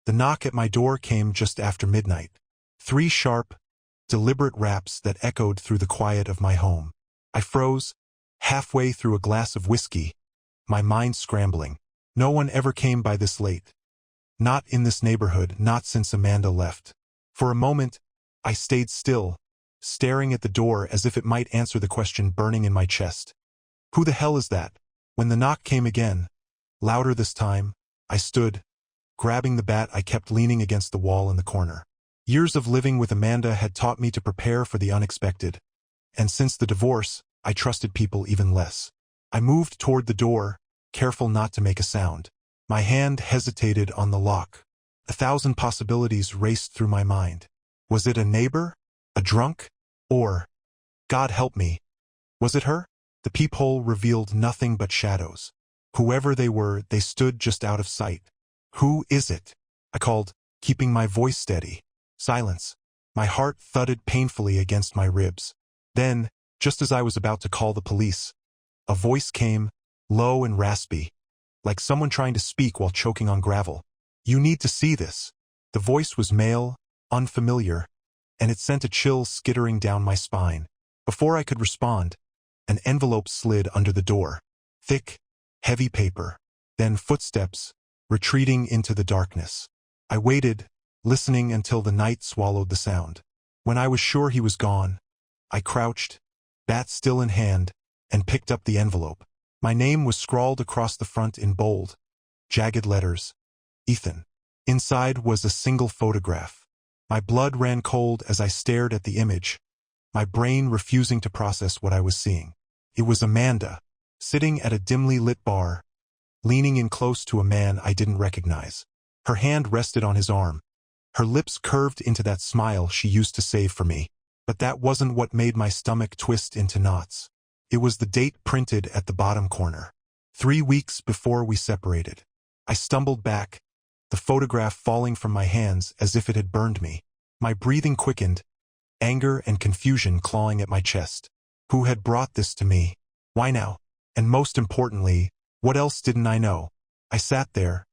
The knock at my door came just after midnight. 3 sharp, deliberate raps that echoed through the quiet of my home. I froze, halfway through a glass of whiskey, my mind scrambling. No one ever came by this late. Not in this neighborhood, not since Amanda left. For a moment, I stayed still, staring at the door as if it might answer the question burning in my chest. Who the hell is that? When the knock came again, louder this time, I stood, grabbing the bat I kept leaning against the wall in the corner. Years of living with Amanda had taught me to prepare for the unexpected, and since the divorce, I trusted people even less. I moved toward the door, careful not to make a sound. My hand hesitated on the lock. 1,000 possibilities raced through my mind. Was it a neighbor? A drunk? Or, God help me, was it her? The peephole revealed nothing but shadows. Whoever they were, they stood just out of sight. Who is it? I called, keeping my voice steady. Silence. My heart thudded painfully against my ribs. Then, just as I was about to call the police, a voice came, low and raspy, like someone trying to speak while choking on gravel. You need to see this. The voice was male, unfamiliar, and it sent a chill skittering down my spine. Before I could respond, an envelope slid under the door. Thick, heavy paper. Then footsteps, retreating into the darkness. I waited, listening until the night swallowed the sound. When I was sure he was gone, I crouched, bat still in hand, and picked up the envelope. My name was scrawled across the front in bold, jagged letters. Ethan. Inside was a single photograph. My blood ran cold as I stared at the image, my brain refusing to process what I was seeing. It was Amanda, sitting at a dimly lit bar, leaning in close to a man I didn't recognize. Her hand rested on his arm. Her lips curved into that smile she used to save for me. But that wasn't what made my stomach twist into knots. It was the date printed at the bottom corner. 3 weeks before we separated. I stumbled back, the photograph falling from my hands as if it had burned me. My breathing quickened, anger and confusion clawing at my chest. Who had brought this to me? Why now? And most importantly, what else didn't I know? I sat there,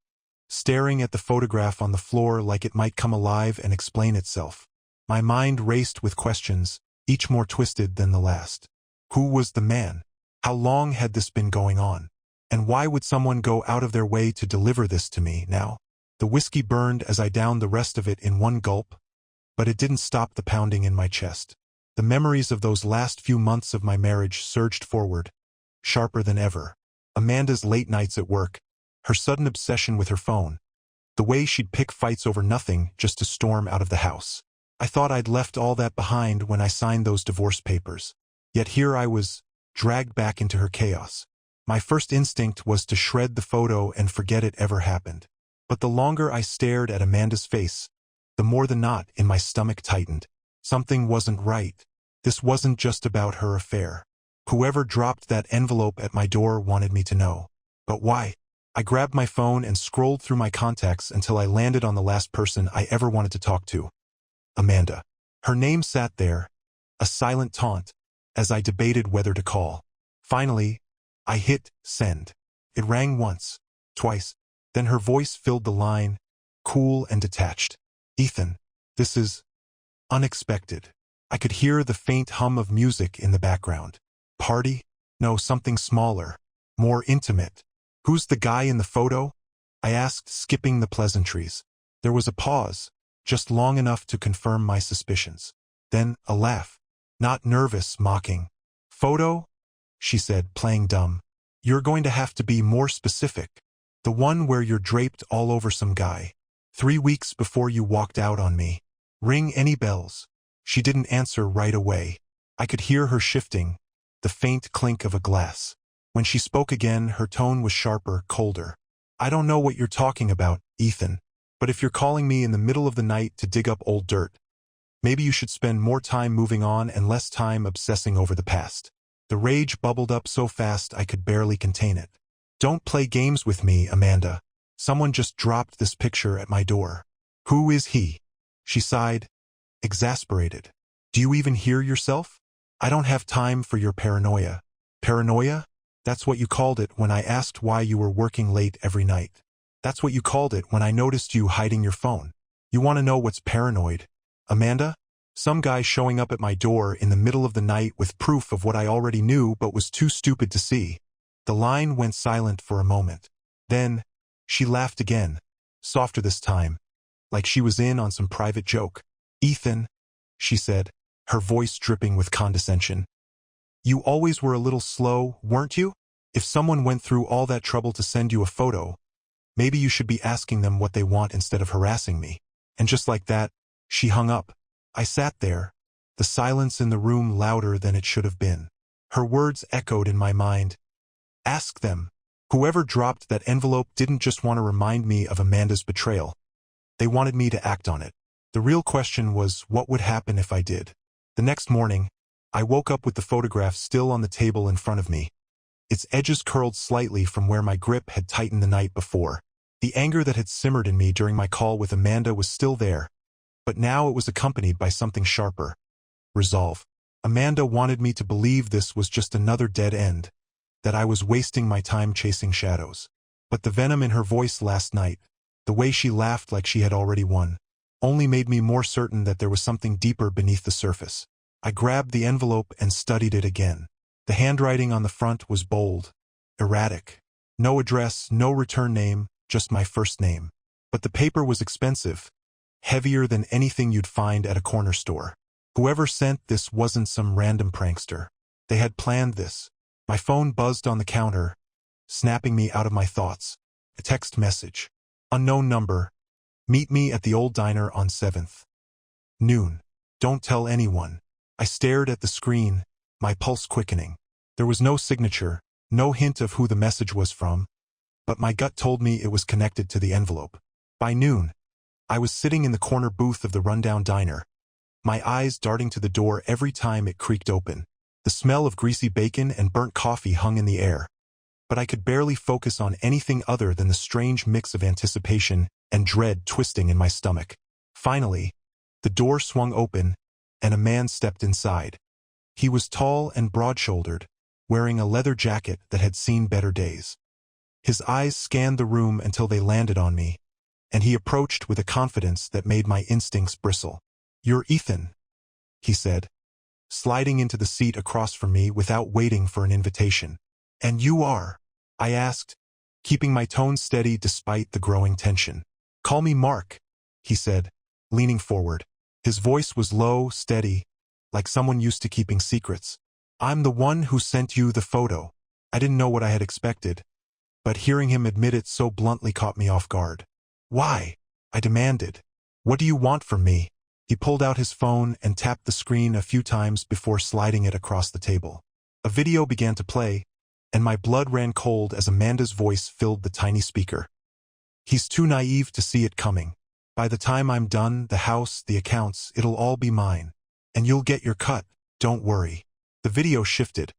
staring at the photograph on the floor like it might come alive and explain itself. My mind raced with questions, each more twisted than the last. Who was the man? How long had this been going on? And why would someone go out of their way to deliver this to me now? The whiskey burned as I downed the rest of it in one gulp, but it didn't stop the pounding in my chest. The memories of those last few months of my marriage surged forward, sharper than ever. Amanda's late nights at work, her sudden obsession with her phone, the way she'd pick fights over nothing just to storm out of the house. I thought I'd left all that behind when I signed those divorce papers. Yet here I was, dragged back into her chaos. My first instinct was to shred the photo and forget it ever happened. But the longer I stared at Amanda's face, the more the knot in my stomach tightened. Something wasn't right. This wasn't just about her affair. Whoever dropped that envelope at my door wanted me to know. But why? I grabbed my phone and scrolled through my contacts until I landed on the last person I ever wanted to talk to. Amanda. Her name sat there, a silent taunt, as I debated whether to call. Finally, I hit send. It rang once, twice, then her voice filled the line, cool and detached. Ethan, this is unexpected. I could hear the faint hum of music in the background. Party? No, something smaller, more intimate. Who's the guy in the photo? I asked, skipping the pleasantries. There was a pause, just long enough to confirm my suspicions. Then a laugh. Not nervous, mocking. Photo? She said, playing dumb. You're going to have to be more specific. The one where you're draped all over some guy. 3 weeks before you walked out on me. Ring any bells? She didn't answer right away. I could hear her shifting, the faint clink of a glass. When she spoke again, her tone was sharper, colder. I don't know what you're talking about, Ethan, but if you're calling me in the middle of the night to dig up old dirt, maybe you should spend more time moving on and less time obsessing over the past. The rage bubbled up so fast I could barely contain it. Don't play games with me, Amanda. Someone just dropped this picture at my door. Who is he? She sighed, exasperated. Do you even hear yourself? I don't have time for your paranoia. Paranoia? That's what you called it when I asked why you were working late every night. That's what you called it when I noticed you hiding your phone. You want to know what's paranoid, Amanda? Some guy showing up at my door in the middle of the night with proof of what I already knew but was too stupid to see. The line went silent for a moment. Then, she laughed again, softer this time, like she was in on some private joke. Ethan, she said, her voice dripping with condescension. You always were a little slow, weren't you? If someone went through all that trouble to send you a photo, maybe you should be asking them what they want instead of harassing me. And just like that, she hung up. I sat there, the silence in the room louder than it should have been. Her words echoed in my mind. Ask them. Whoever dropped that envelope didn't just want to remind me of Amanda's betrayal. They wanted me to act on it. The real question was what would happen if I did. The next morning, I woke up with the photograph still on the table in front of me. Its edges curled slightly from where my grip had tightened the night before. The anger that had simmered in me during my call with Amanda was still there, but now it was accompanied by something sharper. Resolve. Amanda wanted me to believe this was just another dead end, that I was wasting my time chasing shadows. But the venom in her voice last night, the way she laughed like she had already won, only made me more certain that there was something deeper beneath the surface. I grabbed the envelope and studied it again. The handwriting on the front was bold, erratic. No address, no return name, just my first name. But the paper was expensive, heavier than anything you'd find at a corner store. Whoever sent this wasn't some random prankster. They had planned this. My phone buzzed on the counter, snapping me out of my thoughts. A text message. Unknown number. Meet me at the old diner on 7th. Noon. Don't tell anyone. I stared at the screen, my pulse quickening. There was no signature, no hint of who the message was from, but my gut told me it was connected to the envelope. By noon, I was sitting in the corner booth of the rundown diner, my eyes darting to the door every time it creaked open. The smell of greasy bacon and burnt coffee hung in the air, but I could barely focus on anything other than the strange mix of anticipation and dread twisting in my stomach. Finally, the door swung open, and a man stepped inside. He was tall and broad-shouldered, wearing a leather jacket that had seen better days. His eyes scanned the room until they landed on me, and he approached with a confidence that made my instincts bristle. You're Ethan, he said, sliding into the seat across from me without waiting for an invitation. And you are? I asked, keeping my tone steady despite the growing tension. Call me Mark, he said, leaning forward. His voice was low, steady, like someone used to keeping secrets. I'm the one who sent you the photo. I didn't know what I had expected, but hearing him admit it so bluntly caught me off guard. Why? I demanded. What do you want from me? He pulled out his phone and tapped the screen a few times before sliding it across the table. A video began to play, and my blood ran cold as Amanda's voice filled the tiny speaker. He's too naive to see it coming. By the time I'm done, the house, the accounts, it'll all be mine. And you'll get your cut, don't worry. The video shifted,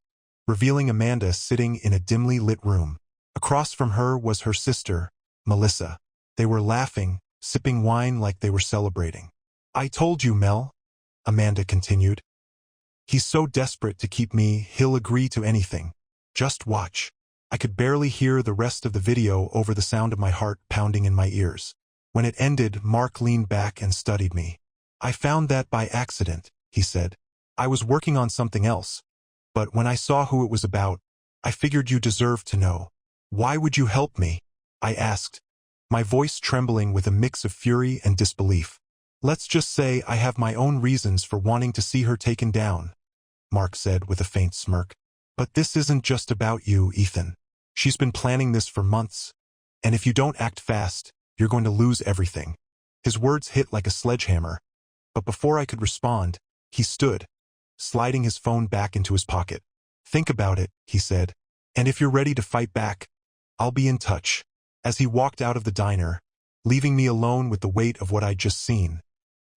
revealing Amanda sitting in a dimly lit room. Across from her was her sister, Melissa. They were laughing, sipping wine like they were celebrating. I told you, Mel, Amanda continued. He's so desperate to keep me, he'll agree to anything. Just watch. I could barely hear the rest of the video over the sound of my heart pounding in my ears. When it ended, Mark leaned back and studied me. I found that by accident, he said. I was working on something else, but when I saw who it was about, I figured you deserved to know. Why would you help me? I asked, my voice trembling with a mix of fury and disbelief. Let's just say I have my own reasons for wanting to see her taken down, Mark said with a faint smirk. But this isn't just about you, Ethan. She's been planning this for months, and if you don't act fast, you're going to lose everything. His words hit like a sledgehammer, but before I could respond, he stood, sliding his phone back into his pocket. Think about it, he said, and if you're ready to fight back, I'll be in touch. As he walked out of the diner, leaving me alone with the weight of what I'd just seen,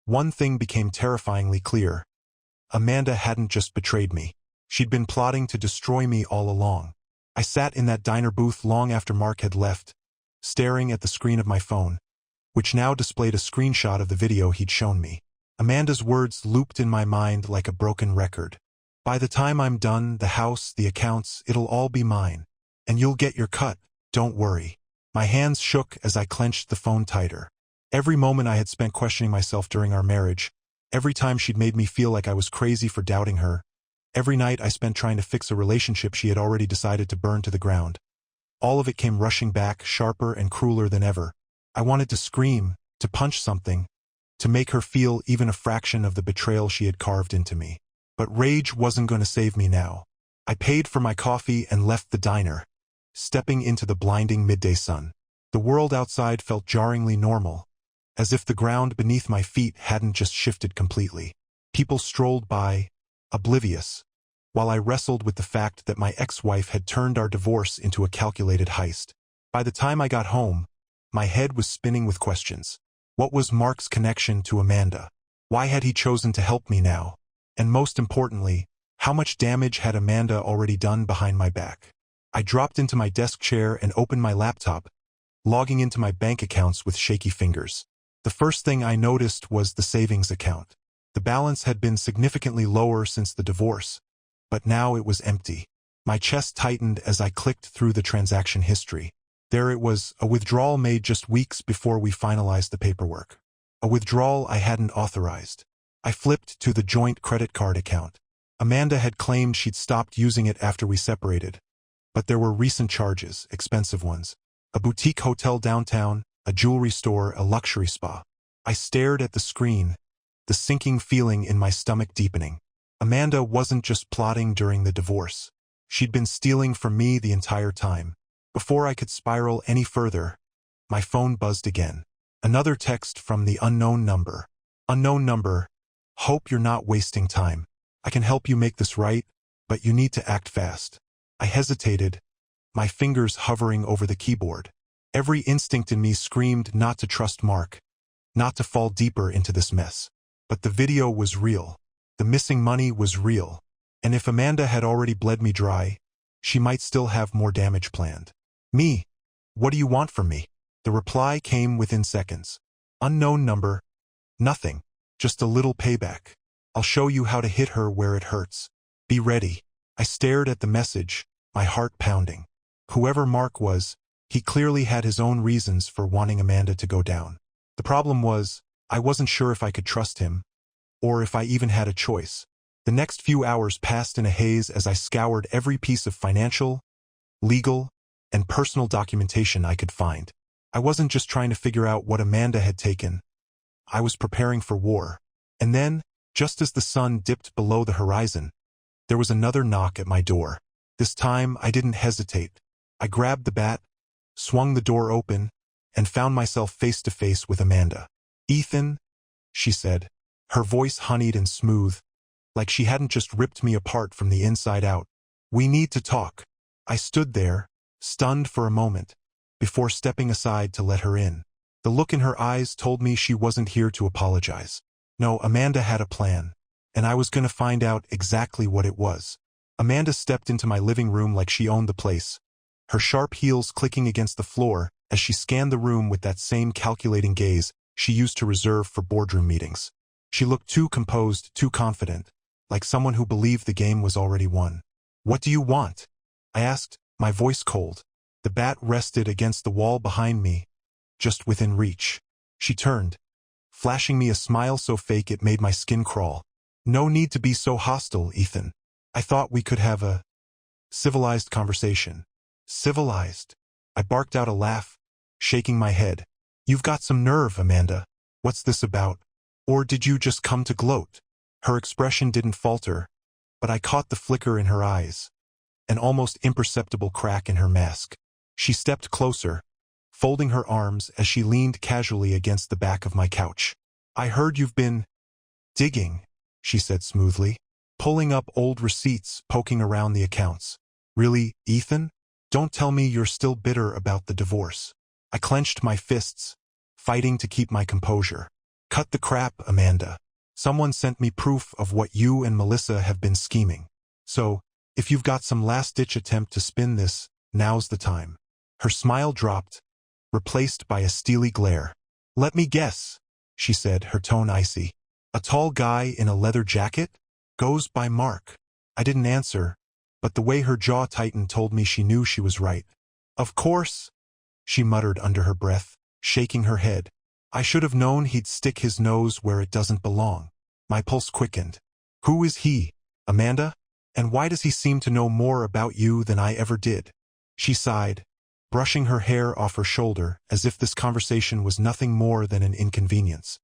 one thing became terrifyingly clear. Amanda hadn't just betrayed me. She'd been plotting to destroy me all along. I sat in that diner booth long after Mark had left, staring at the screen of my phone, which now displayed a screenshot of the video he'd shown me. Amanda's words looped in my mind like a broken record. By the time I'm done, the house, the accounts, it'll all be mine. And you'll get your cut, don't worry. My hands shook as I clenched the phone tighter. Every moment I had spent questioning myself during our marriage, every time she'd made me feel like I was crazy for doubting her, every night I spent trying to fix a relationship she had already decided to burn to the ground. All of it came rushing back, sharper and crueler than ever. I wanted to scream, to punch something, to make her feel even a fraction of the betrayal she had carved into me. But rage wasn't going to save me now. I paid for my coffee and left the diner, stepping into the blinding midday sun. The world outside felt jarringly normal, as if the ground beneath my feet hadn't just shifted completely. People strolled by, oblivious, while I wrestled with the fact that my ex-wife had turned our divorce into a calculated heist. By the time I got home, my head was spinning with questions. What was Mark's connection to Amanda? Why had he chosen to help me now? And most importantly, how much damage had Amanda already done behind my back? I dropped into my desk chair and opened my laptop, logging into my bank accounts with shaky fingers. The first thing I noticed was the savings account. The balance had been significantly lower since the divorce, but now it was empty. My chest tightened as I clicked through the transaction history. There it was, a withdrawal made just weeks before we finalized the paperwork. A withdrawal I hadn't authorized. I flipped to the joint credit card account. Amanda had claimed she'd stopped using it after we separated, but there were recent charges, expensive ones. A boutique hotel downtown, a jewelry store, a luxury spa. I stared at the screen, the sinking feeling in my stomach deepening. Amanda wasn't just plotting during the divorce. She'd been stealing from me the entire time. Before I could spiral any further, my phone buzzed again. Another text from the unknown number. Unknown number. Hope you're not wasting time. I can help you make this right, but you need to act fast. I hesitated, my fingers hovering over the keyboard. Every instinct in me screamed not to trust Mark, not to fall deeper into this mess. But the video was real. The missing money was real. And if Amanda had already bled me dry, she might still have more damage planned. Me? What do you want from me? The reply came within seconds. Unknown number. Nothing. Just a little payback. I'll show you how to hit her where it hurts. Be ready. I stared at the message, my heart pounding. Whoever Mark was, he clearly had his own reasons for wanting Amanda to go down. The problem was, I wasn't sure if I could trust him, or if I even had a choice. The next few hours passed in a haze as I scoured every piece of financial, legal, and personal documentation I could find. I wasn't just trying to figure out what Amanda had taken. I was preparing for war. And then, just as the sun dipped below the horizon, there was another knock at my door. This time, I didn't hesitate. I grabbed the bat, swung the door open, and found myself face to face with Amanda. "Ethan," she said, her voice honeyed and smooth, like she hadn't just ripped me apart from the inside out. "We need to talk." I stood there, stunned for a moment, before stepping aside to let her in. The look in her eyes told me she wasn't here to apologize. No, Amanda had a plan, and I was going to find out exactly what it was. Amanda stepped into my living room like she owned the place, her sharp heels clicking against the floor as she scanned the room with that same calculating gaze she used to reserve for boardroom meetings. She looked too composed, too confident, like someone who believed the game was already won. "What do you want?" I asked, my voice cold. The bat rested against the wall behind me, just within reach. She turned, flashing me a smile so fake it made my skin crawl. "No need to be so hostile, Ethan. I thought we could have a civilized conversation." "Civilized?" I barked out a laugh, shaking my head. "You've got some nerve, Amanda. What's this about? Or did you just come to gloat?" Her expression didn't falter, but I caught the flicker in her eyes, an almost imperceptible crack in her mask. She stepped closer, folding her arms as she leaned casually against the back of my couch. "I heard you've been digging," she said smoothly, pulling up old receipts, poking around the accounts. "Really, Ethan? Don't tell me you're still bitter about the divorce." I clenched my fists, fighting to keep my composure. "Cut the crap, Amanda. Someone sent me proof of what you and Melissa have been scheming. So, if you've got some last-ditch attempt to spin this, now's the time." Her smile dropped, replaced by a steely glare. "Let me guess," she said, her tone icy. "A tall guy in a leather jacket? Goes by Mark." I didn't answer, but the way her jaw tightened told me she knew she was right. "Of course. she muttered under her breath, shaking her head. I should have known he'd stick his nose where it doesn't belong. My pulse quickened. Who is he? Amanda? And why does he seem to know more about you than I ever did? She sighed, brushing her hair off her shoulder as if this conversation was nothing more than an inconvenience.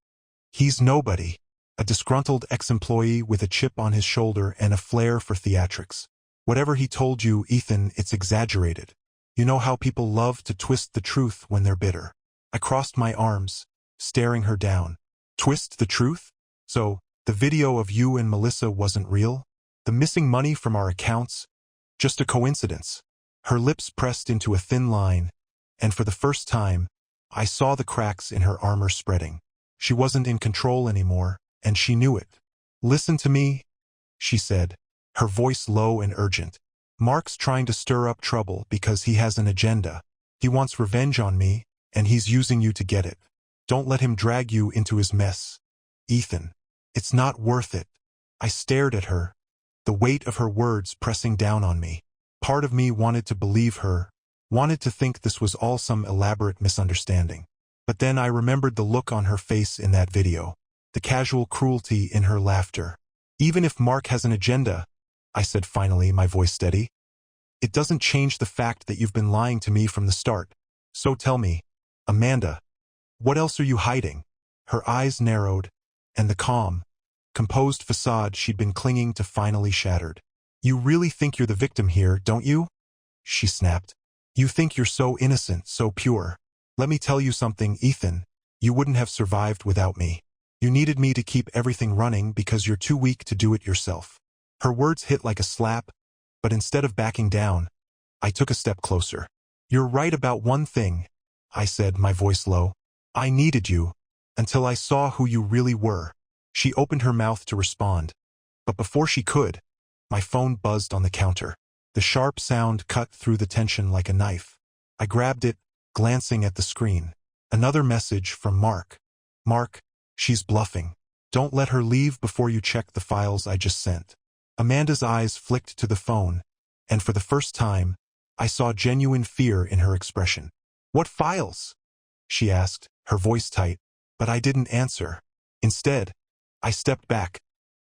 He's nobody. A disgruntled ex-employee with a chip on his shoulder and a flair for theatrics. Whatever he told you, Ethan, it's exaggerated. You know how people love to twist the truth when they're bitter. I crossed my arms, staring her down. Twist the truth? So, the video of you and Melissa wasn't real? The missing money from our accounts? Just a coincidence? Her lips pressed into a thin line, and for the first time, I saw the cracks in her armor spreading. She wasn't in control anymore, and she knew it. Listen to me, she said, her voice low and urgent. Mark's trying to stir up trouble because he has an agenda. He wants revenge on me, and he's using you to get it. Don't let him drag you into his mess. Ethan, it's not worth it. I stared at her, the weight of her words pressing down on me. Part of me wanted to believe her, wanted to think this was all some elaborate misunderstanding. But then I remembered the look on her face in that video, the casual cruelty in her laughter. Even if Mark has an agenda, I said finally, my voice steady, it doesn't change the fact that you've been lying to me from the start. So tell me, Amanda, what else are you hiding? Her eyes narrowed, and the calm, composed facade she'd been clinging to finally shattered. You really think you're the victim here, don't you? She snapped. You think you're so innocent, so pure. Let me tell you something, Ethan. You wouldn't have survived without me. You needed me to keep everything running because you're too weak to do it yourself. Her words hit like a slap, but instead of backing down, I took a step closer. You're right about one thing, I said, my voice low. I needed you, until I saw who you really were. She opened her mouth to respond, but before she could, my phone buzzed on the counter. The sharp sound cut through the tension like a knife. I grabbed it, glancing at the screen. Another message from Mark. Mark, she's bluffing. Don't let her leave before you check the files I just sent. Amanda's eyes flicked to the phone, and for the first time, I saw genuine fear in her expression. What files? She asked, her voice tight, but I didn't answer. Instead, I stepped back,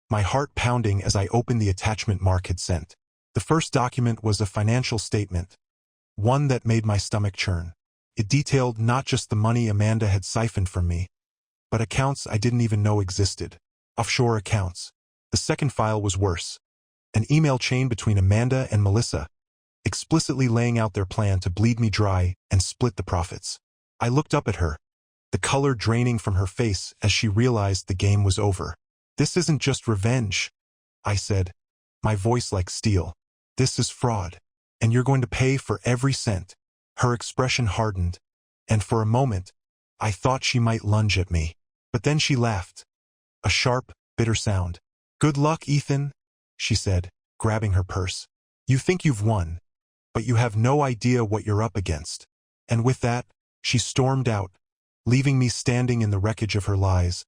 my heart pounding as I opened the attachment Mark had sent. The first document was a financial statement, one that made my stomach churn. It detailed not just the money Amanda had siphoned from me, but accounts I didn't even know existed. Offshore accounts. The second file was worse. An email chain between Amanda and Melissa, explicitly laying out their plan to bleed me dry and split the profits. I looked up at her, the color draining from her face as she realized the game was over. This isn't just revenge, I said, my voice like steel. This is fraud, and you're going to pay for every cent. Her expression hardened, and for a moment, I thought she might lunge at me. But then she laughed. A sharp, bitter sound. Good luck, Ethan, she said, grabbing her purse. You think you've won, but you have no idea what you're up against. And with that, she stormed out, leaving me standing in the wreckage of her lies,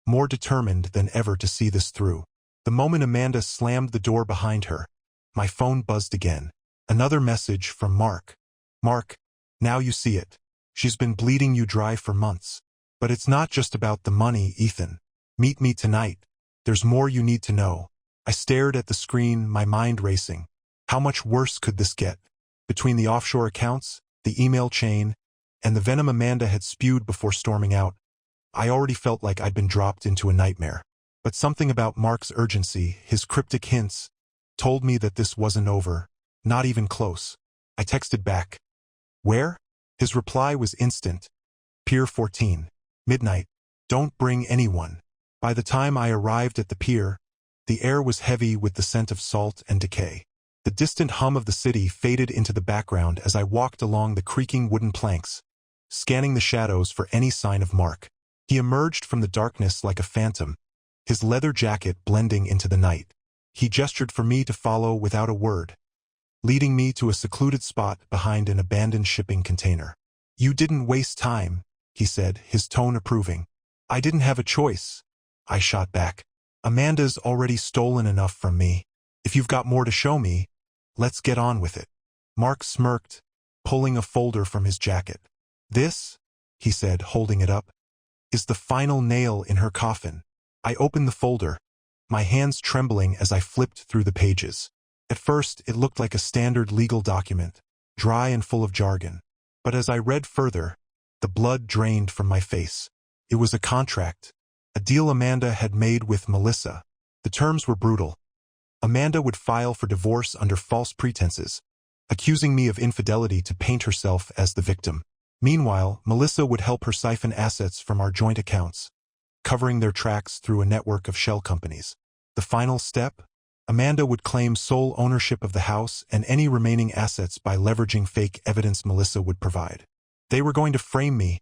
more determined than ever to see this through. The moment Amanda slammed the door behind her, my phone buzzed again. Another message from Mark. Mark, now you see it. She's been bleeding you dry for months. But it's not just about the money, Ethan. Meet me tonight. There's more you need to know. I stared at the screen, my mind racing. How much worse could this get? Between the offshore accounts, the email chain, and the venom Amanda had spewed before storming out, I already felt like I'd been dropped into a nightmare. But something about Mark's urgency, his cryptic hints, told me that this wasn't over, not even close. I texted back. Where? His reply was instant. Pier 14. Midnight. Don't bring anyone. By the time I arrived at the pier, the air was heavy with the scent of salt and decay. The distant hum of the city faded into the background as I walked along the creaking wooden planks, scanning the shadows for any sign of Mark. He emerged from the darkness like a phantom, his leather jacket blending into the night. He gestured for me to follow without a word, leading me to a secluded spot behind an abandoned shipping container. You didn't waste time, he said, his tone approving. I didn't have a choice, I shot back. Amanda's already stolen enough from me. If you've got more to show me, let's get on with it. Mark smirked, pulling a folder from his jacket. "This," he said, holding it up, "is the final nail in her coffin." I opened the folder, my hands trembling as I flipped through the pages. At first, it looked like a standard legal document, dry and full of jargon. But as I read further, the blood drained from my face. It was a contract, a deal Amanda had made with Melissa. The terms were brutal. Amanda would file for divorce under false pretenses, accusing me of infidelity to paint herself as the victim. Meanwhile, Melissa would help her siphon assets from our joint accounts, covering their tracks through a network of shell companies. The final step? Amanda would claim sole ownership of the house and any remaining assets by leveraging fake evidence Melissa would provide. "They were going to frame me,"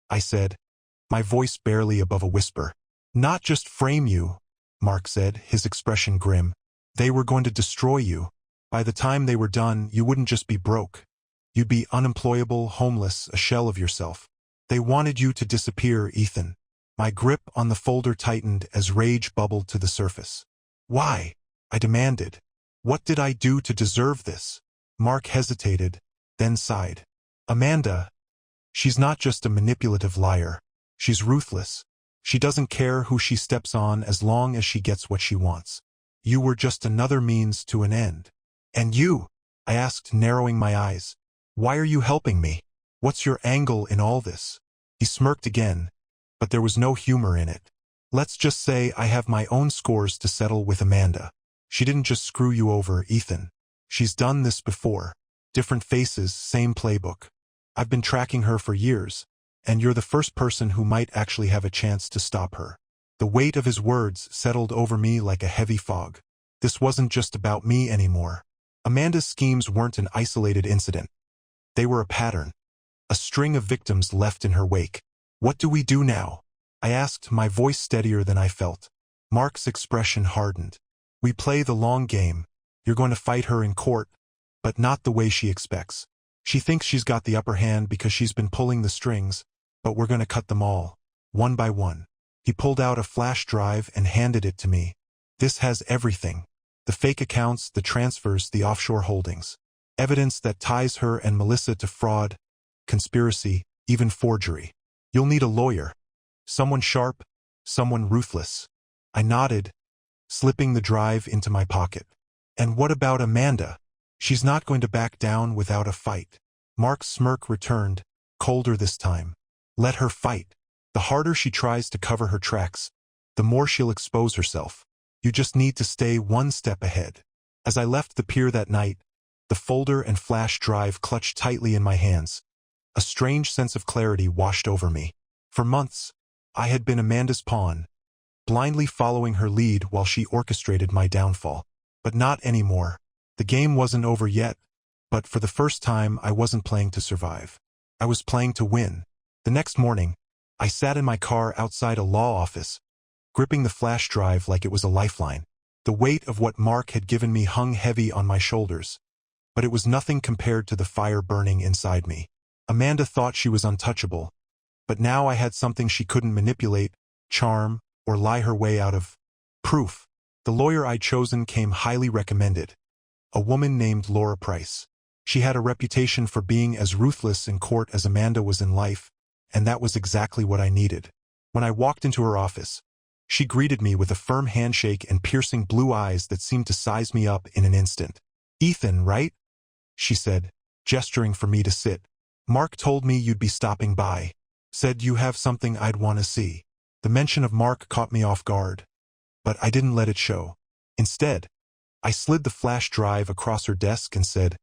I said, my voice barely above a whisper. "Not just frame you," Mark said, his expression grim. "They were going to destroy you. By the time they were done, you wouldn't just be broke. You'd be unemployable, homeless, a shell of yourself. They wanted you to disappear, Ethan." My grip on the folder tightened as rage bubbled to the surface. "Why?" I demanded. "What did I do to deserve this?" Mark hesitated, then sighed. "Amanda, she's not just a manipulative liar. She's ruthless. She doesn't care who she steps on as long as she gets what she wants. You were just another means to an end." "And you?" I asked, narrowing my eyes. "Why are you helping me? What's your angle in all this?" He smirked again, but there was no humor in it. "Let's just say I have my own scores to settle with Amanda. She didn't just screw you over, Ethan. She's done this before. Different faces, same playbook. I've been tracking her for years, and you're the first person who might actually have a chance to stop her." The weight of his words settled over me like a heavy fog. This wasn't just about me anymore. Amanda's schemes weren't an isolated incident. They were a pattern, a string of victims left in her wake. "What do we do now?" I asked, my voice steadier than I felt. Mark's expression hardened. "We play the long game. You're going to fight her in court, but not the way she expects. She thinks she's got the upper hand because she's been pulling the strings, but we're going to cut them all, one by one." He pulled out a flash drive and handed it to me. "This has everything. The fake accounts, the transfers, the offshore holdings. Evidence that ties her and Melissa to fraud, conspiracy, even forgery. You'll need a lawyer. Someone sharp, someone ruthless." I nodded, slipping the drive into my pocket. "And what about Amanda? She's not going to back down without a fight." Mark's smirk returned, colder this time. "Let her fight. The harder she tries to cover her tracks, the more she'll expose herself. You just need to stay one step ahead." As I left the pier that night, the folder and flash drive clutched tightly in my hands. A strange sense of clarity washed over me. For months, I had been Amanda's pawn, blindly following her lead while she orchestrated my downfall. But not anymore. The game wasn't over yet, but for the first time I wasn't playing to survive. I was playing to win. The next morning, I sat in my car outside a law office, gripping the flash drive like it was a lifeline. The weight of what Mark had given me hung heavy on my shoulders, but it was nothing compared to the fire burning inside me. Amanda thought she was untouchable, but now I had something she couldn't manipulate, charm, or lie her way out of. Proof. The lawyer I'd chosen came highly recommended. A woman named Laura Price. She had a reputation for being as ruthless in court as Amanda was in life, and that was exactly what I needed. When I walked into her office, she greeted me with a firm handshake and piercing blue eyes that seemed to size me up in an instant. "Ethan, right?" she said, gesturing for me to sit. "Mark told me you'd be stopping by. Said you have something I'd want to see." The mention of Mark caught me off guard, but I didn't let it show. Instead, I slid the flash drive across her desk and said,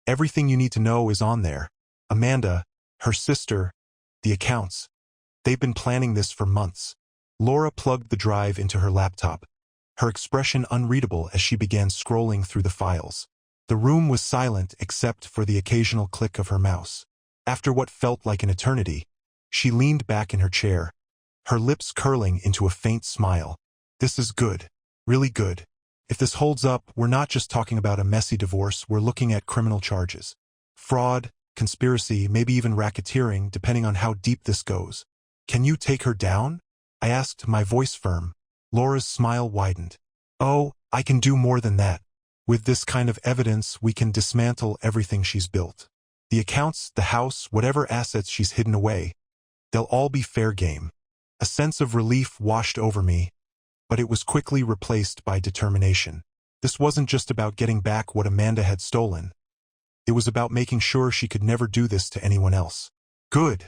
"Everything you need to know is on there. Amanda, her sister, the accounts. They've been planning this for months." Laura plugged the drive into her laptop, her expression unreadable as she began scrolling through the files. The room was silent except for the occasional click of her mouse. After what felt like an eternity, she leaned back in her chair, her lips curling into a faint smile. "This is good. Really good. If this holds up, we're not just talking about a messy divorce, we're looking at criminal charges. Fraud, conspiracy, maybe even racketeering, depending on how deep this goes. Can you take her down?" I asked, my voice firm. Laura's smile widened. "Oh, I can do more than that. With this kind of evidence, we can dismantle everything she's built." The accounts, the house, whatever assets she's hidden away, they'll all be fair game. A sense of relief washed over me, but it was quickly replaced by determination. This wasn't just about getting back what Amanda had stolen. It was about making sure she could never do this to anyone else. Good,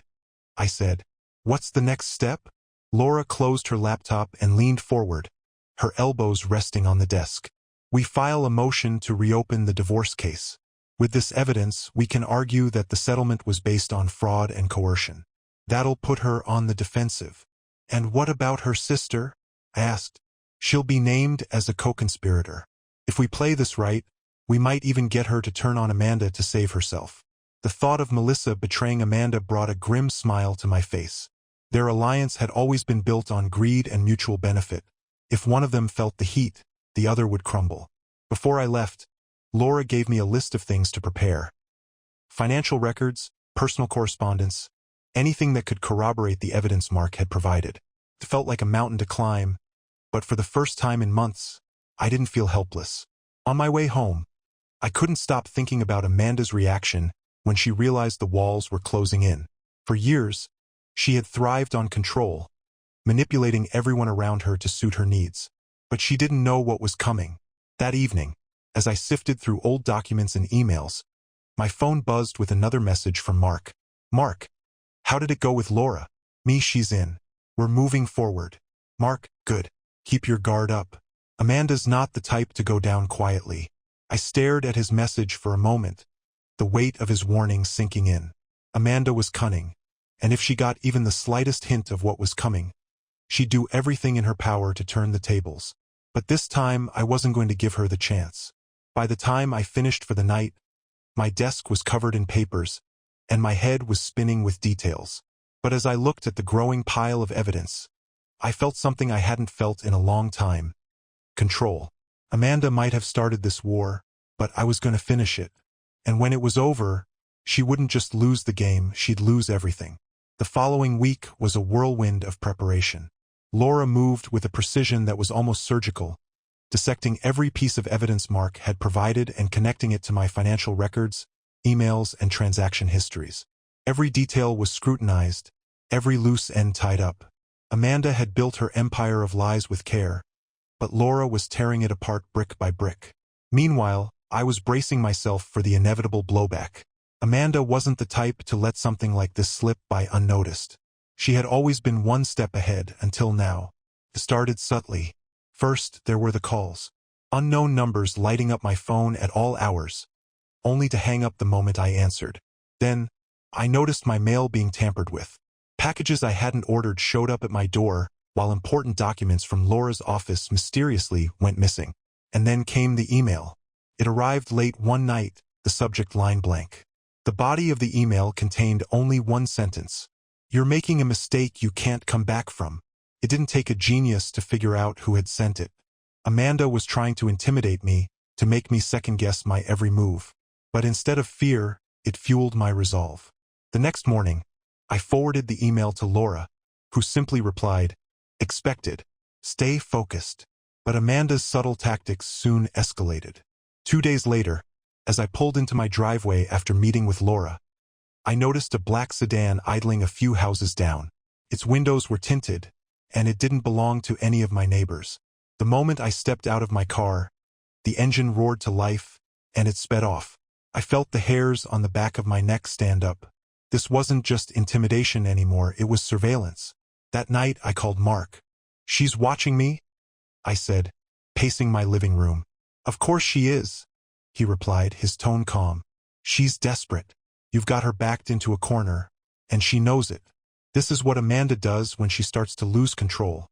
I said. What's the next step? Laura closed her laptop and leaned forward, her elbows resting on the desk. We file a motion to reopen the divorce case. With this evidence, we can argue that the settlement was based on fraud and coercion. That'll put her on the defensive. And what about her sister? I asked. She'll be named as a co-conspirator. If we play this right, we might even get her to turn on Amanda to save herself. The thought of Melissa betraying Amanda brought a grim smile to my face. Their alliance had always been built on greed and mutual benefit. If one of them felt the heat, the other would crumble. Before I left, Laura gave me a list of things to prepare. Financial records, personal correspondence, anything that could corroborate the evidence Mark had provided. It felt like a mountain to climb, but for the first time in months, I didn't feel helpless. On my way home, I couldn't stop thinking about Amanda's reaction when she realized the walls were closing in. For years, she had thrived on control, manipulating everyone around her to suit her needs. But she didn't know what was coming. That evening, as I sifted through old documents and emails, my phone buzzed with another message from Mark. Mark, how did it go with Laura? Me, she's in. We're moving forward. Mark, good. Keep your guard up. Amanda's not the type to go down quietly. I stared at his message for a moment, the weight of his warning sinking in. Amanda was cunning, and if she got even the slightest hint of what was coming, she'd do everything in her power to turn the tables. But this time, I wasn't going to give her the chance. By the time I finished for the night, my desk was covered in papers, and my head was spinning with details. But as I looked at the growing pile of evidence, I felt something I hadn't felt in a long time. Control. Amanda might have started this war, but I was going to finish it. And when it was over, she wouldn't just lose the game, she'd lose everything. The following week was a whirlwind of preparation. Laura moved with a precision that was almost surgical, dissecting every piece of evidence Mark had provided and connecting it to my financial records, emails, and transaction histories. Every detail was scrutinized, every loose end tied up. Amanda had built her empire of lies with care, but Laura was tearing it apart brick by brick. Meanwhile, I was bracing myself for the inevitable blowback. Amanda wasn't the type to let something like this slip by unnoticed. She had always been one step ahead until now. It started subtly. First, there were the calls. Unknown numbers lighting up my phone at all hours, only to hang up the moment I answered. Then, I noticed my mail being tampered with. Packages I hadn't ordered showed up at my door, while important documents from Laura's office mysteriously went missing. And then came the email. It arrived late one night, the subject line blank. The body of the email contained only one sentence. You're making a mistake you can't come back from. It didn't take a genius to figure out who had sent it. Amanda was trying to intimidate me, to make me second-guess my every move. But instead of fear, it fueled my resolve. The next morning, I forwarded the email to Laura, who simply replied, "Expected. Stay focused." But Amanda's subtle tactics soon escalated. 2 days later, as I pulled into my driveway after meeting with Laura, I noticed a black sedan idling a few houses down. Its windows were tinted, and it didn't belong to any of my neighbors. The moment I stepped out of my car, the engine roared to life, and it sped off. I felt the hairs on the back of my neck stand up. This wasn't just intimidation anymore, it was surveillance. That night, I called Mark. "She's watching me?" I said, pacing my living room. "Of course she is," he replied, his tone calm. "She's desperate. You've got her backed into a corner, and she knows it. This is what Amanda does when she starts to lose control.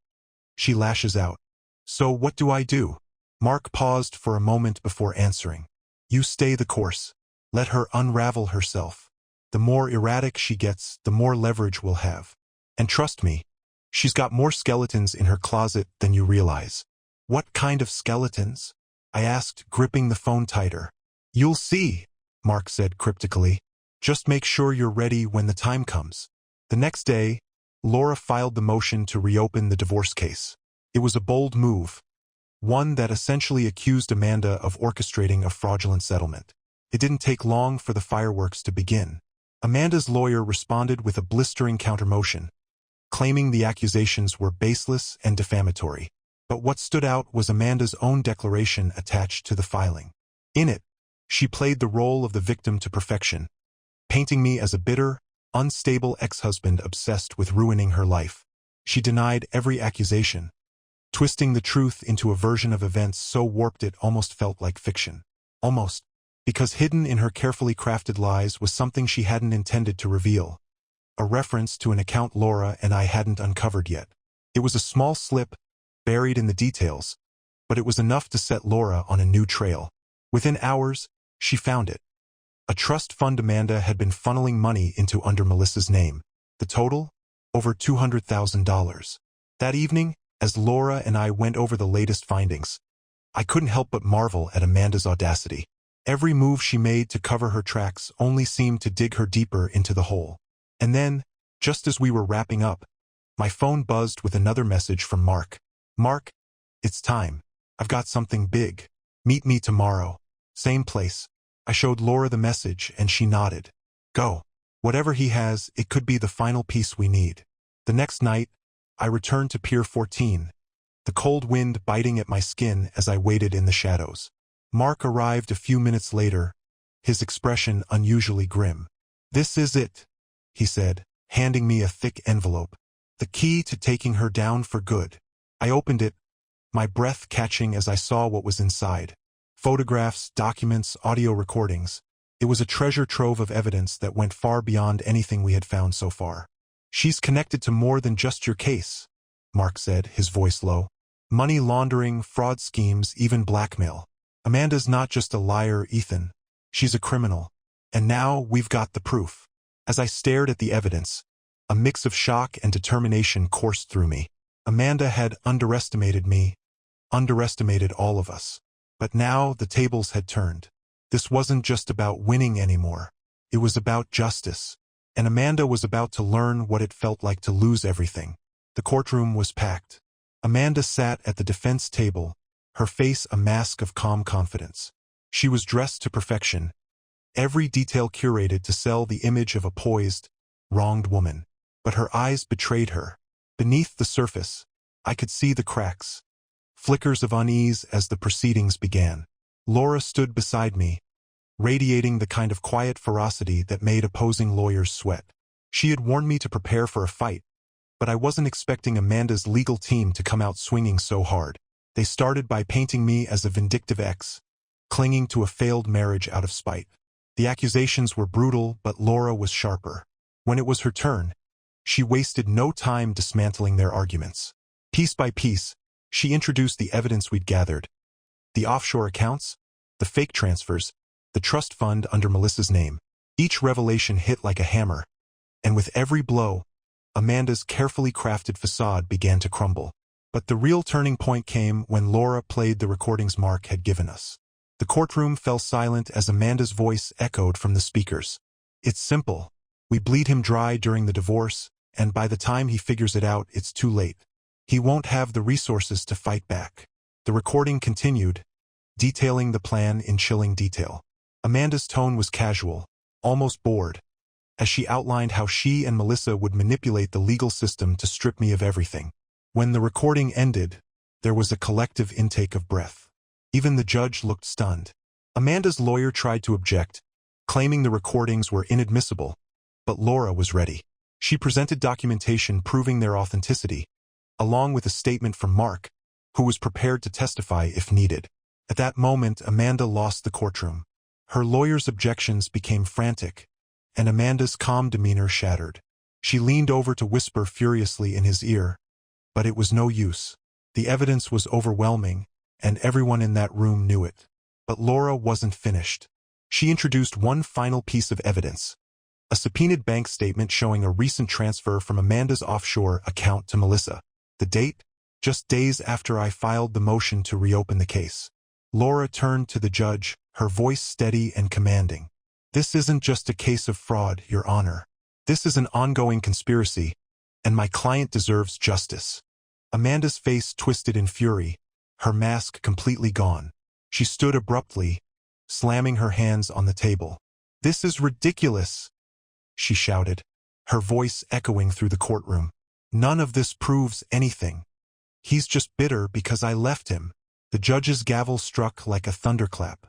She lashes out. So what do I do?" Mark paused for a moment before answering. "You stay the course. Let her unravel herself. The more erratic she gets, the more leverage we'll have. And trust me, she's got more skeletons in her closet than you realize." "What kind of skeletons?" I asked, gripping the phone tighter. "You'll see," Mark said cryptically. "Just make sure you're ready when the time comes." The next day, Laura filed the motion to reopen the divorce case. It was a bold move, one that essentially accused Amanda of orchestrating a fraudulent settlement. It didn't take long for the fireworks to begin. Amanda's lawyer responded with a blistering countermotion, claiming the accusations were baseless and defamatory. But what stood out was Amanda's own declaration attached to the filing. In it, she played the role of the victim to perfection, painting me as a bitter, unstable ex-husband obsessed with ruining her life. She denied every accusation, twisting the truth into a version of events so warped it almost felt like fiction. Almost, because hidden in her carefully crafted lies was something she hadn't intended to reveal, a reference to an account Laura and I hadn't uncovered yet. It was a small slip, buried in the details, but it was enough to set Laura on a new trail. Within hours, she found it. A trust fund Amanda had been funneling money into under Melissa's name. The total? Over $200,000. That evening, as Laura and I went over the latest findings, I couldn't help but marvel at Amanda's audacity. Every move she made to cover her tracks only seemed to dig her deeper into the hole. And then, just as we were wrapping up, my phone buzzed with another message from Mark. "Mark, it's time. I've got something big. Meet me tomorrow. Same place." I showed Laura the message and she nodded. "Go. Whatever he has, it could be the final piece we need." The next night, I returned to Pier 14, the cold wind biting at my skin as I waited in the shadows. Mark arrived a few minutes later, his expression unusually grim. "This is it," he said, handing me a thick envelope. "The key to taking her down for good." I opened it, my breath catching as I saw what was inside. Photographs, documents, audio recordings. It was a treasure trove of evidence that went far beyond anything we had found so far. "She's connected to more than just your case," Mark said, his voice low. "Money laundering, fraud schemes, even blackmail. Amanda's not just a liar, Ethan. She's a criminal. And now we've got the proof." As I stared at the evidence, a mix of shock and determination coursed through me. Amanda had underestimated me, underestimated all of us. But now the tables had turned. This wasn't just about winning anymore. It was about justice. And Amanda was about to learn what it felt like to lose everything. The courtroom was packed. Amanda sat at the defense table, her face a mask of calm confidence. She was dressed to perfection, every detail curated to sell the image of a poised, wronged woman. But her eyes betrayed her. Beneath the surface, I could see the cracks, flickers of unease as the proceedings began. Laura stood beside me, radiating the kind of quiet ferocity that made opposing lawyers sweat. She had warned me to prepare for a fight, but I wasn't expecting Amanda's legal team to come out swinging so hard. They started by painting me as a vindictive ex, clinging to a failed marriage out of spite. The accusations were brutal, but Laura was sharper. When it was her turn, she wasted no time dismantling their arguments. Piece by piece, she introduced the evidence we'd gathered. The offshore accounts, the fake transfers, the trust fund under Melissa's name. Each revelation hit like a hammer, and with every blow, Amanda's carefully crafted facade began to crumble. But the real turning point came when Laura played the recordings Mark had given us. The courtroom fell silent as Amanda's voice echoed from the speakers. "It's simple. We bleed him dry during the divorce, and by the time he figures it out, it's too late. He won't have the resources to fight back." The recording continued, detailing the plan in chilling detail. Amanda's tone was casual, almost bored, as she outlined how she and Melissa would manipulate the legal system to strip me of everything. When the recording ended, there was a collective intake of breath. Even the judge looked stunned. Amanda's lawyer tried to object, claiming the recordings were inadmissible, but Laura was ready. She presented documentation proving their authenticity, along with a statement from Mark, who was prepared to testify if needed. At that moment, Amanda lost the courtroom. Her lawyer's objections became frantic, and Amanda's calm demeanor shattered. She leaned over to whisper furiously in his ear, but it was no use. The evidence was overwhelming, and everyone in that room knew it. But Laura wasn't finished. She introduced one final piece of evidence, a subpoenaed bank statement showing a recent transfer from Amanda's offshore account to Melissa. The date? Just days after I filed the motion to reopen the case. Laura turned to the judge, her voice steady and commanding. "This isn't just a case of fraud, Your Honor. This is an ongoing conspiracy, and my client deserves justice." Amanda's face twisted in fury, her mask completely gone. She stood abruptly, slamming her hands on the table. "This is ridiculous," she shouted, her voice echoing through the courtroom. "None of this proves anything. He's just bitter because I left him." The judge's gavel struck like a thunderclap.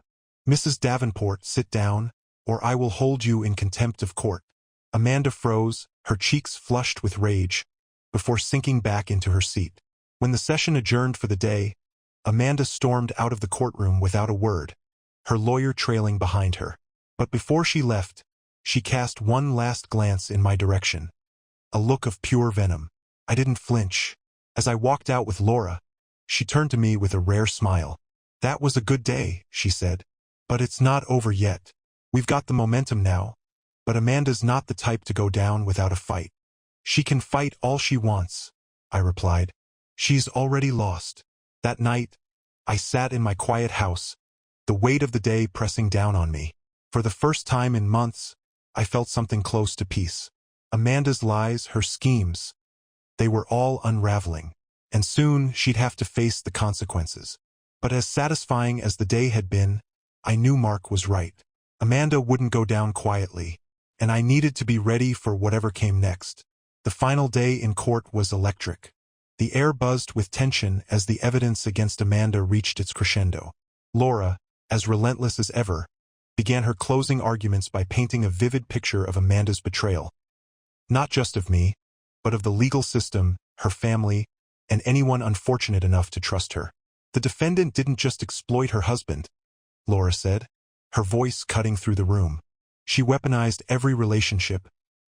"Mrs. Davenport, sit down, or I will hold you in contempt of court." Amanda froze, her cheeks flushed with rage, before sinking back into her seat. When the session adjourned for the day, Amanda stormed out of the courtroom without a word, her lawyer trailing behind her. But before she left, she cast one last glance in my direction. A look of pure venom. I didn't flinch. As I walked out with Laura, she turned to me with a rare smile. "That was a good day," she said. "But it's not over yet. We've got the momentum now, but Amanda's not the type to go down without a fight." "She can fight all she wants," I replied. "She's already lost." That night, I sat in my quiet house, the weight of the day pressing down on me. For the first time in months, I felt something close to peace. Amanda's lies, her schemes, they were all unraveling, and soon she'd have to face the consequences. But as satisfying as the day had been, I knew Mark was right. Amanda wouldn't go down quietly, and I needed to be ready for whatever came next. The final day in court was electric. The air buzzed with tension as the evidence against Amanda reached its crescendo. Laura, as relentless as ever, began her closing arguments by painting a vivid picture of Amanda's betrayal. Not just of me, but of the legal system, her family, and anyone unfortunate enough to trust her. "The defendant didn't just exploit her husband," Laura said, her voice cutting through the room. "She weaponized every relationship,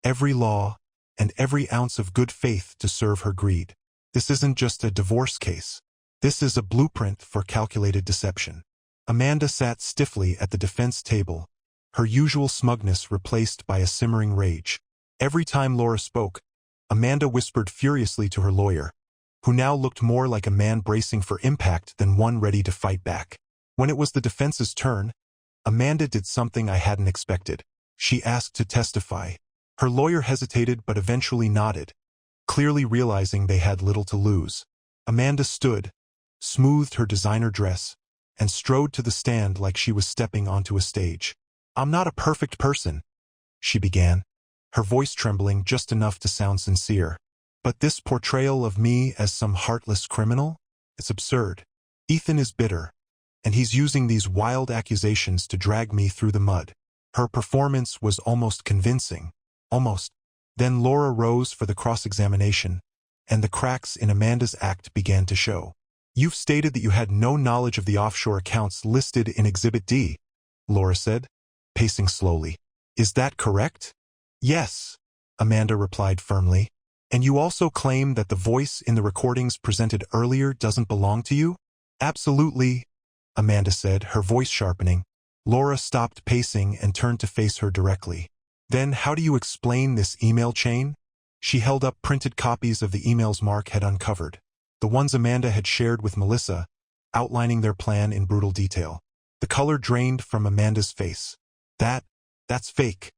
every law, and every ounce of good faith to serve her greed. This isn't just a divorce case. This is a blueprint for calculated deception." Amanda sat stiffly at the defense table, her usual smugness replaced by a simmering rage. Every time Laura spoke, Amanda whispered furiously to her lawyer, who now looked more like a man bracing for impact than one ready to fight back. When it was the defense's turn, Amanda did something I hadn't expected. She asked to testify. Her lawyer hesitated but eventually nodded, clearly realizing they had little to lose. Amanda stood, smoothed her designer dress, and strode to the stand like she was stepping onto a stage. "I'm not a perfect person," she began, her voice trembling just enough to sound sincere. "But this portrayal of me as some heartless criminal? It's absurd. Ethan is bitter, and he's using these wild accusations to drag me through the mud." Her performance was almost convincing. Almost. Then Laura rose for the cross-examination, and the cracks in Amanda's act began to show. "You've stated that you had no knowledge of the offshore accounts listed in Exhibit D," Laura said, pacing slowly. "Is that correct?" "Yes," Amanda replied firmly. "And you also claim that the voice in the recordings presented earlier doesn't belong to you?" "Absolutely," Amanda said, her voice sharpening. Laura stopped pacing and turned to face her directly. "Then how do you explain this email chain?" She held up printed copies of the emails Mark had uncovered, the ones Amanda had shared with Melissa, outlining their plan in brutal detail. The color drained from Amanda's face. That's fake,"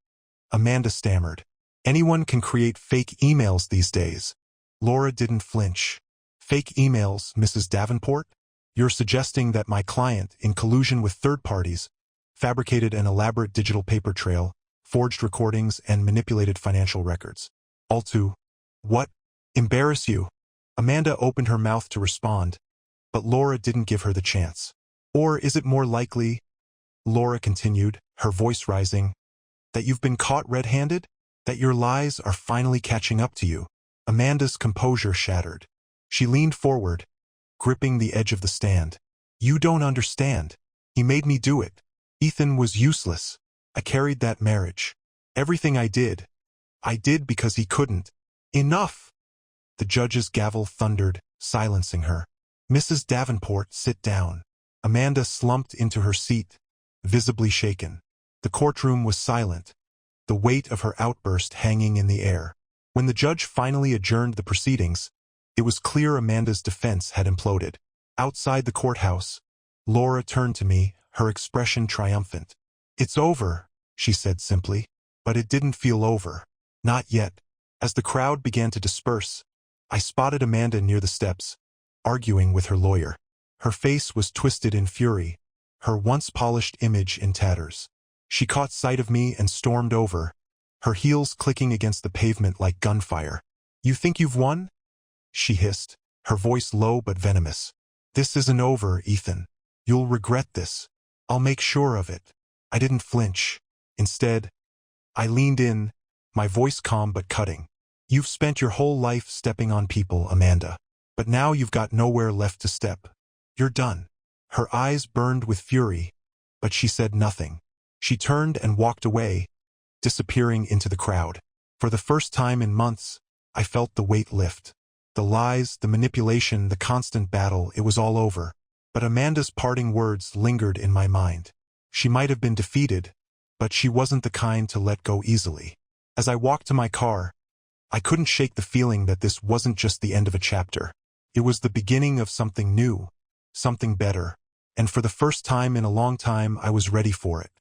Amanda stammered. "Anyone can create fake emails these days." Laura didn't flinch. "Fake emails, Mrs. Davenport? You're suggesting that my client, in collusion with third parties, fabricated an elaborate digital paper trail, forged recordings, and manipulated financial records. All to, what? Embarrass you?" Amanda opened her mouth to respond, but Laura didn't give her the chance. "Or is it more likely," Laura continued, her voice rising, "that you've been caught red-handed? That your lies are finally catching up to you?" Amanda's composure shattered. She leaned forward, gripping the edge of the stand. "You don't understand. He made me do it. Ethan was useless. I carried that marriage. Everything I did because he couldn't." "Enough!" The judge's gavel thundered, silencing her. "Mrs. Davenport, sit down." Amanda slumped into her seat, visibly shaken. The courtroom was silent, the weight of her outburst hanging in the air. When the judge finally adjourned the proceedings, it was clear Amanda's defense had imploded. Outside the courthouse, Laura turned to me, her expression triumphant. "It's over," she said simply. But it didn't feel over. Not yet. As the crowd began to disperse, I spotted Amanda near the steps, arguing with her lawyer. Her face was twisted in fury, her once polished image in tatters. She caught sight of me and stormed over, her heels clicking against the pavement like gunfire. "You think you've won?" she hissed, her voice low but venomous. "This isn't over, Ethan. You'll regret this. I'll make sure of it." I didn't flinch. Instead, I leaned in, my voice calm but cutting. "You've spent your whole life stepping on people, Amanda. But now you've got nowhere left to step. You're done." Her eyes burned with fury, but she said nothing. She turned and walked away, disappearing into the crowd. For the first time in months, I felt the weight lift. The lies, the manipulation, the constant battle, it was all over. But Amanda's parting words lingered in my mind. She might have been defeated, but she wasn't the kind to let go easily. As I walked to my car, I couldn't shake the feeling that this wasn't just the end of a chapter. It was the beginning of something new, something better. And for the first time in a long time, I was ready for it.